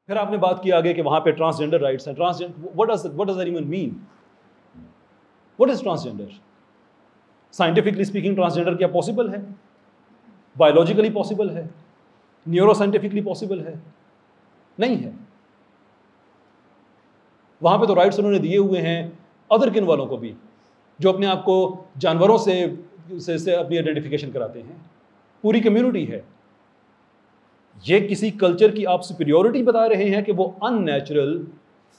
फिर आपने बात की आगे कि वहां पे ट्रांसजेंडर राइट्स हैं। Transgender, what does that even mean? What is transgender? Scientifically speaking transgender क्या पॉसिबल है? बायोलॉजिकली पॉसिबल है? न्यूरोसाइंटिफिकली पॉसिबल है? नहीं है। वहां पे तो राइट्स उन्होंने दिए हुए हैं अदर किन वालों को भी, जो अपने आप को जानवरों से अपनी आइडेंटिफिकेशन कराते हैं। पूरी कम्युनिटी है। ये किसी कल्चर की आप सुपीरियोरिटी बता रहे हैं कि वो अननेचुरल,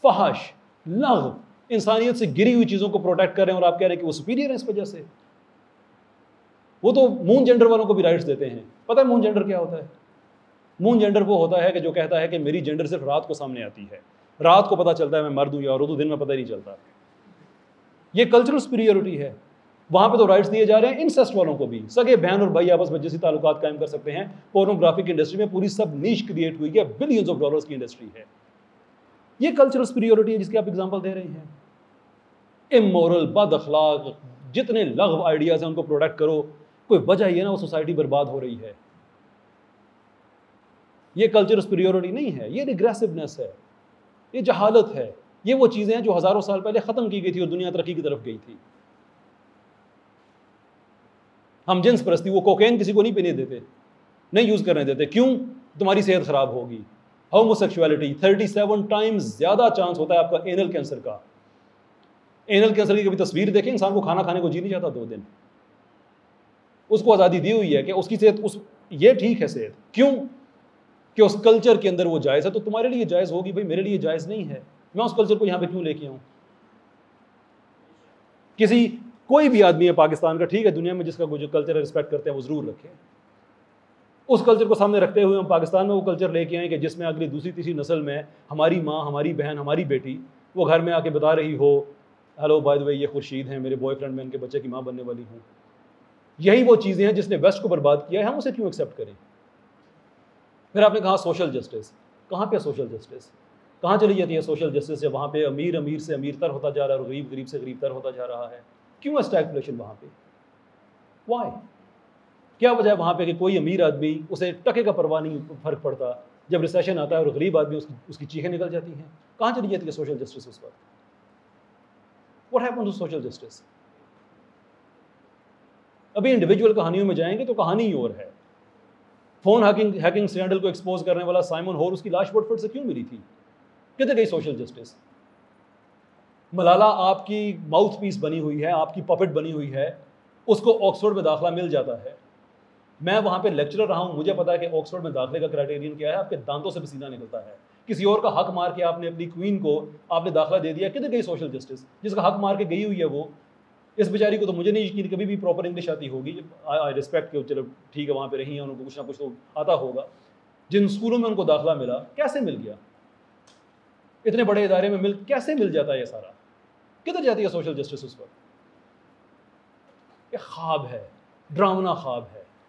फहश, लग़्व, इंसानियत से गिरी हुई चीजों को प्रोटेक्ट कर रहे हैं और आप कह रहे हैं कि वो सुपीरियर है इस वजह से। वो तो मून जेंडर वालों को भी राइट्स देते हैं। पता है मून जेंडर क्या होता है? मून जेंडर वो होता है कि जो कहता है कि मेरी जेंडर सिर्फ रात को सामने आती है, रात को पता चलता है मैं मर्द हूं या औरत हूं, दिन में पता ही नहीं चलता। ये कल्चरल सुपीरियोरिटी है। वहां पे तो राइट्स दिए जा रहे हैं इंसेस्ट वालों को भी। सगे बहन और भाई आपस में जैसी ताल्लुकात कायम कर सकते हैं। पोर्नोग्राफिक इंडस्ट्री में पूरी सब नीश क्रिएट हुई है, बिलियंस ऑफ डॉलर्स की इंडस्ट्री है। ये कल्चरल सुपीरियोरिटी है जिसकी आप एग्जांपल दे रहे हैं। इमोरल, बद अखलाक, जितने लग़्व आइडियाज हैं उनको प्रोडक्ट करो, कोई वजह ये ना वो सोसाइटी बर्बाद हो रही है। ये कल्चरल सुपीरियोरिटी नहीं है, ये रिग्रेसिवनेस है, ये जहालत है। ये वो चीजें हैं जो हजारों साल पहले खत्म की गई थी और दुनिया तरक्की की तरफ गई थी। हम जिन्स परस्ती, वो कोकेन किसी को नहीं पीने देते, नहीं यूज करने देते। क्यों? तुम्हारी सेहत खराब होगी। होमोसेक्सुअलिटी, 37 टाइम्स ज्यादा चांस होता है आपका एनल कैंसर का। एनल कैंसर की कभी तस्वीर देखें? इंसान को खाना खाने को जी नहीं जाता 2 दिन। उसको आज़ादी दी हुई है कि उसकी सेहत ये ठीक है सेहत। क्यों? कि उस कल्चर के अंदर वो जायज़ है। तो तुम्हारे लिए जायज़ होगी भाई, मेरे लिए जायज़ नहीं है। मैं उस कल्चर को यहाँ पे क्यों लेके आऊँ? कोई भी आदमी है पाकिस्तान का, ठीक है, दुनिया में जिसका जो कल्चर रिस्पेक्ट करते हैं वो ज़रूर रखें। उस कल्चर को सामने रखते हुए हम पाकिस्तान में वो कल्चर लेके आए कि जिसमें अगली दूसरी तीसरी नस्ल में हमारी माँ, हमारी बहन, हमारी बेटी वो घर में आके बता रही हो, हेलो बाय द वे ये खुर्शीद हैं, मेरे बॉयफ्रेंड, में इनके बच्चे की माँ बनने वाली हूँ। यही वो चीज़ें हैं जिसने वेस्ट को बर्बाद किया है, हम उसे क्यों एक्सेप्ट करें? फिर आपने कहा सोशल जस्टिस। कहाँ पे सोशल जस्टिस? कहाँ चली जाती है सोशल जस्टिस जब वहाँ पे अमीर अमीर से अमीरतर होता जा रहा है और गरीब गरीब से गरीबतर होता जा रहा है? क्यों है स्टैगफ्लेशन वहाँ पे? वाई? क्या वजह है वहाँ पे कि कोई अमीर आदमी, उसे टके का परवाह नहीं फर्क पड़ता, जब रिसेशन आता है और गरीब आदमी उसकी चीखें निकल जाती हैं? कहाँ चली जाती है सोशल जस्टिस उस वक्त? What happened to social justice? अभी इंडिविजुअल कहानियों में जाएंगे तो कहानी ही और है। फोन हैकिंग स्कैंडल को एक्सपोज करने वाला साइमन होर, उसकी लाश वुडफोर्ड से क्यों मिली थी? किधर गई सोशल जस्टिस? मलाला आपकी माउथ पीस बनी हुई है, आपकी पपेट बनी हुई है, उसको ऑक्सफोर्ड में दाखिला मिल जाता है। मैं वहां पे लेक्चरर रहा हूं, मुझे पता है कि ऑक्सफोर्ड में दाखिले का क्राइटेरियन क्या है। आपके दांतों से पसीना निकलता है। किसी और का हक मार के आपने अपनी क्वीन को आपने दाखिला दे दिया, किधर गई सोशल जस्टिस? जिसका हक मार के गई हुई है वो, इस बेचारी को तो मुझे नहीं यकीन कभी भी प्रॉपर इंग्लिश आती होगी। आई रिस्पेक्ट कि चलो ठीक है वहाँ पे रही हैं, उनको कुछ ना कुछ तो आता होगा। जिन स्कूलों में उनको दाखिला मिला, कैसे मिल गया? इतने बड़े इदारे में कैसे मिल जाता है ये सारा? किधर जाती है सोशल जस्टिस उस वक्त? ये ख्वाब है, ड्रावना ख्वाब है।